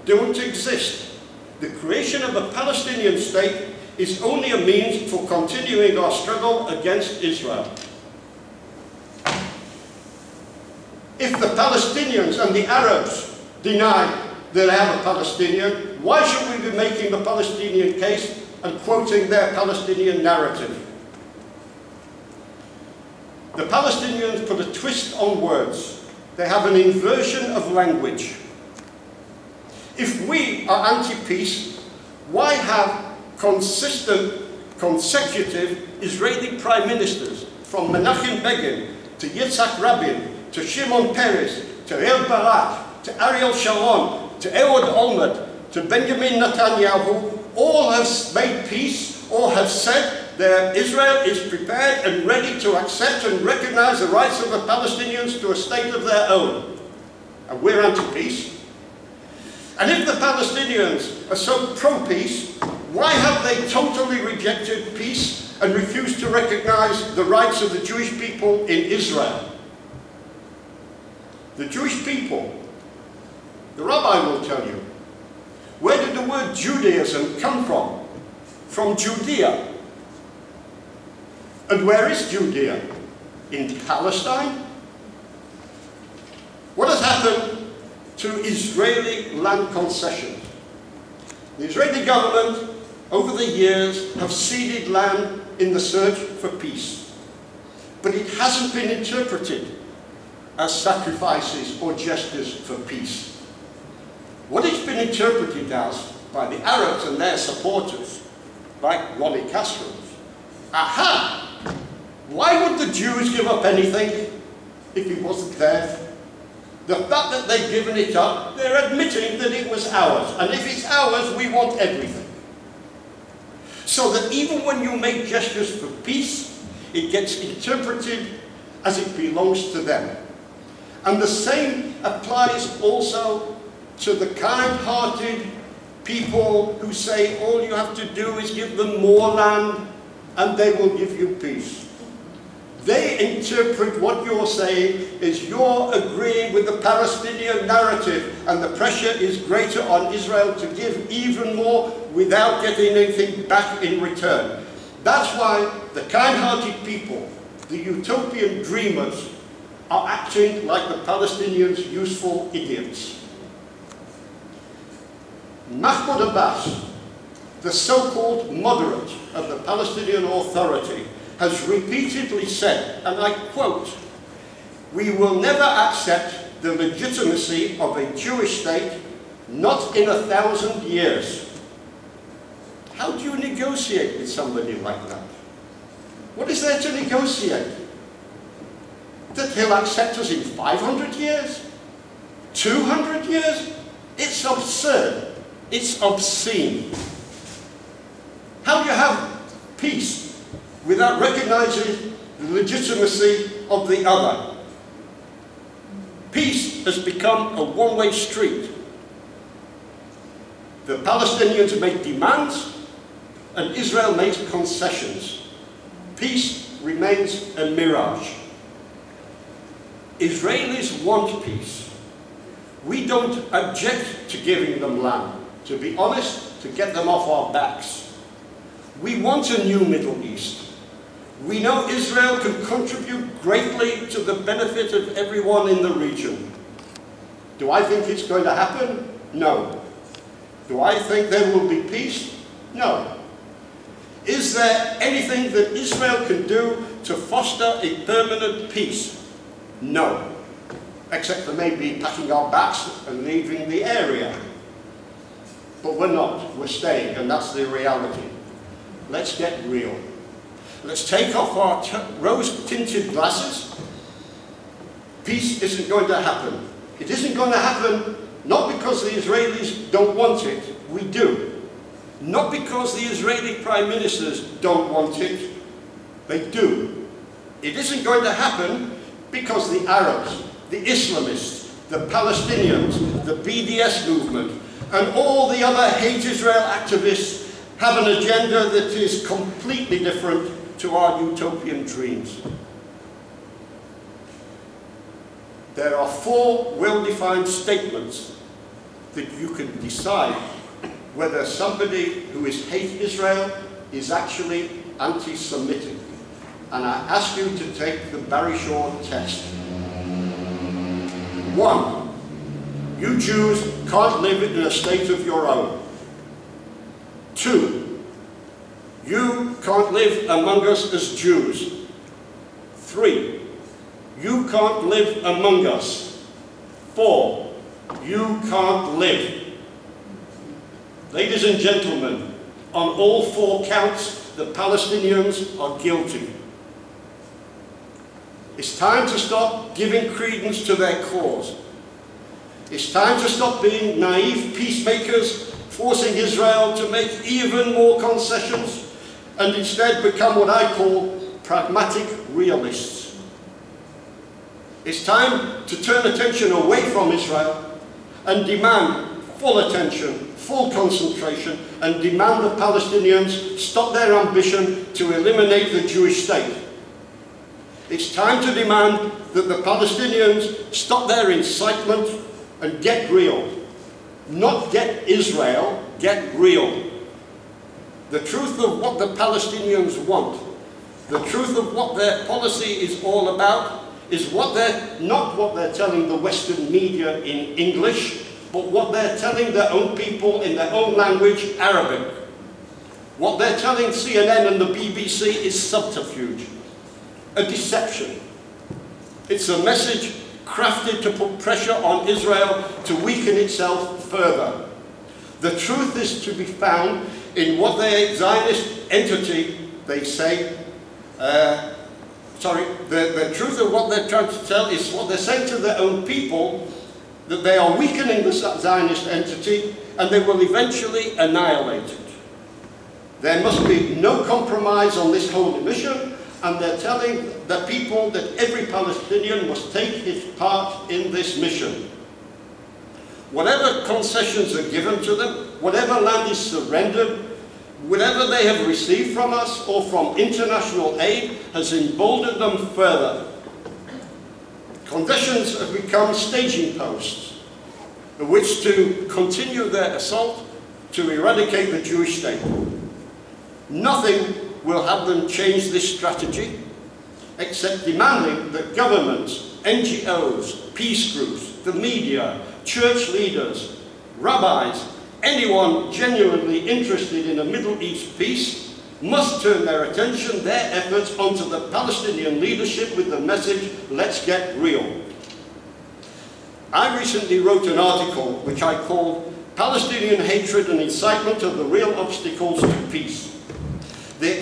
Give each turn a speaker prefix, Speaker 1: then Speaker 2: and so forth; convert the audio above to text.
Speaker 1: don't exist. The creation of a Palestinian state is only a means for continuing our struggle against Israel. If the Palestinians and the Arabs deny that they have a Palestinian, why should we be making the Palestinian case and quoting their Palestinian narrative? The Palestinians put a twist on words. They have an inversion of language. If we are anti-peace, why have consistent, consecutive Israeli prime ministers, from Menachem Begin to Yitzhak Rabin, to Shimon Peres, to Ehud Barak, to Ariel Sharon, to Ehud Olmert, to Benjamin Netanyahu, all have made peace or have said that Israel is prepared and ready to accept and recognize the rights of the Palestinians to a state of their own. And we're anti-peace. And if the Palestinians are so pro-peace, why have they totally rejected peace and refused to recognize the rights of the Jewish people in Israel? The Jewish people, the rabbi will tell you, where did the word Judaism come from? From Judea. And where is Judea? In Palestine? What has happened to Israeli land concessions? The Israeli government, over the years, have ceded land in the search for peace. But it hasn't been interpreted as sacrifices or gestures for peace. What it's been interpreted as by the Arabs and their supporters, like Ronnie Castro's, aha! Why would the Jews give up anything if he wasn't there? The fact that they've given it up, they're admitting that it was ours. And if it's ours, we want everything. So that even when you make gestures for peace, it gets interpreted as it belongs to them. And the same applies also to the kind-hearted people who say all you have to do is give them more land and they will give you peace. They interpret what you're saying as you're agreeing with the Palestinian narrative and the pressure is greater on Israel to give even more without getting anything back in return. That's why the kind-hearted people, the utopian dreamers, are acting like the Palestinians' useful idiots. Mahmoud Abbas, the so-called moderate of the Palestinian Authority, has repeatedly said, and I quote, "We will never accept the legitimacy of a Jewish state, not in 1,000 years." How do you negotiate with somebody like that? What is there to negotiate? That he'll accept us in 500 years? 200 years? It's absurd. It's obscene. How do you have peace without recognizing the legitimacy of the other? Peace has become a one-way street. The Palestinians make demands and Israel makes concessions. Peace remains a mirage. Israelis want peace. We don't object to giving them land. To be honest, to get them off our backs. We want a new Middle East. We know Israel can contribute greatly to the benefit of everyone in the region. Do I think it's going to happen? No. Do I think there will be peace? No. Is there anything that Israel can do to foster a permanent peace? No. Except for maybe packing our backs and leaving the area. But we're not. We're staying, and that's the reality. Let's get real. Let's take off our rose-tinted glasses. Peace isn't going to happen. It isn't going to happen not because the Israelis don't want it. We do. Not because the Israeli prime ministers don't want it. They do. It isn't going to happen because the Arabs, the Islamists, the Palestinians, the BDS movement, and all the other hate Israel activists have an agenda that is completely different to our utopian dreams. There are 4 well-defined statements that you can decide whether somebody who is hate Israel is actually anti-Semitic. And I ask you to take the Barry Shaw test. 1. You Jews can't live in a state of your own. 2. You can't live among us as Jews. 3. You can't live among us. 4. You can't live. Ladies and gentlemen, on all 4 counts, the Palestinians are guilty. It's time to stop giving credence to their cause. It's time to stop being naive peacemakers, forcing Israel to make even more concessions, and instead become what I call pragmatic realists. It's time to turn attention away from Israel and demand full attention, full concentration, and demand the Palestinians stop their ambition to eliminate the Jewish state. It's time to demand that the Palestinians stop their incitement and get real. Not get Israel, get real. The truth of what the Palestinians want, the truth of what their policy is all about, is not what they're telling the Western media in English, but what they're telling their own people in their own language, Arabic. What they're telling CNN and the BBC is subterfuge, a deception. It's a message crafted to put pressure on Israel to weaken itself further. The truth is to be found in what their Zionist entity, they say, the truth of what they're trying to tell is what they're saying to their own people, that they are weakening the Zionist entity and they will eventually annihilate it. There must be no compromise on this holy mission, and they're telling the people that every Palestinian must take his part in this mission. Whatever concessions are given to them, whatever land is surrendered, whatever they have received from us or from international aid has emboldened them further. Concessions have become staging posts in which to continue their assault to eradicate the Jewish state. Nothing will have them change this strategy except demanding that governments, NGOs, peace groups, the media, church leaders, rabbis, anyone genuinely interested in a Middle East peace must turn their attention, their efforts onto the Palestinian leadership with the message, let's get real. I recently wrote an article which I called Palestinian Hatred and Incitement of the Real Obstacles to Peace. The